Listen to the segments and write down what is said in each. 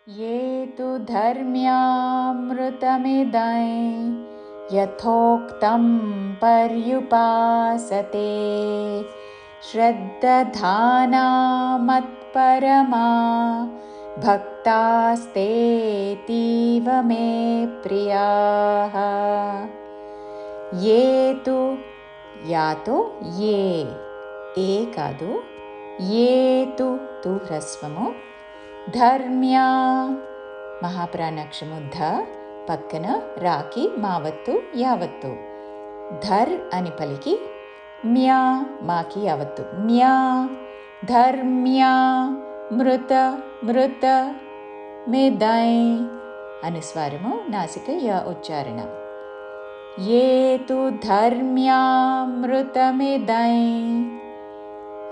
ये तु धर्म्यामृतमिदं यथोक्तं पर्युपासते श्रद्धाना मत्परमा भक्तास्तेऽतीव मे प्रियाः। ये तु या तो ये ఏ కాదు ఏ తు హ్రస్వము ధర్మ్యా మహాప్రాణాక్షము ధ పక్కన రాకి మావత్తు యావత్తు ధర్ అని పలికి మ్యా మాకి యావత్తు మ్యా ధర్మ్యా మృత మృత మేదై అనుస్వారము నాసిక య ఉచ్చారణ. ఏ తు ధర్మ్యామృతమిదం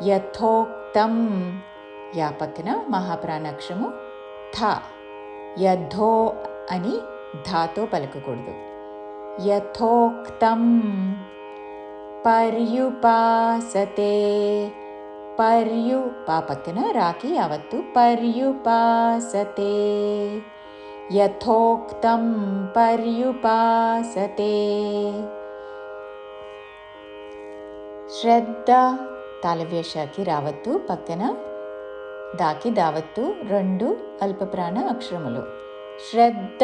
యథోక్తం యా పక్కన మహాప్రాణాక్షము థ యథో అని ధాతో పలకకూడదు. యథోక్తం పర్యుపాసతే పర్యు పా పక్కన రాకి యావత్తు పర్యుపాసతే యథోక్తం పర్యుపాసతే. శ్రద్ధ తాళవ్యషకి రావత్తు పక్కన దాకి దావత్తు రెండు అల్పప్రాణ అక్షరములు. శ్రద్ధ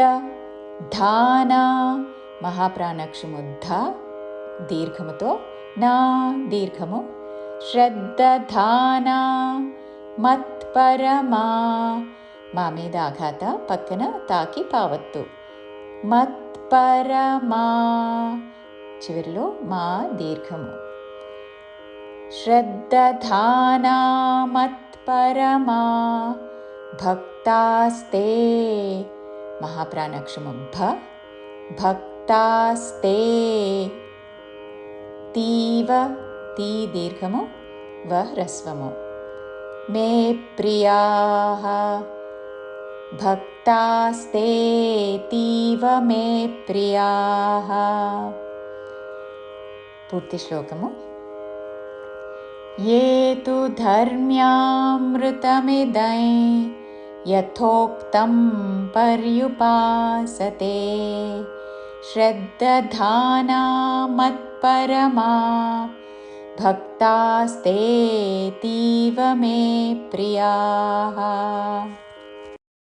ధాన మహాప్రాణాక్షరము ధ దీర్ఘముతో నా దీర్ఘము. శ్రద్ధ ధాన మత్పరమా మా మీద ఆఘాత పక్కన తాకి పావత్తు మత్పరమా చివరిలో మా దీర్ఘము. శ్రద్ధానా మత్పరమా భక్తాస్తే మహాప్రాణాక్షరము భ భక్తాస్తే తీవ తీ దీర్ఘము వ హ్రస్వము. మే ప్రియాః భక్తాస్తేతీవ మే ప్రియాః. పూర్తి శ్లోకము. ఏ తు ధర్మ్యామృతమిదం యథోక్తం పర్యుపాసతే శ్రద్ధానా మత్పరమా భక్తాస్తేతీవ మే ప్రియాః.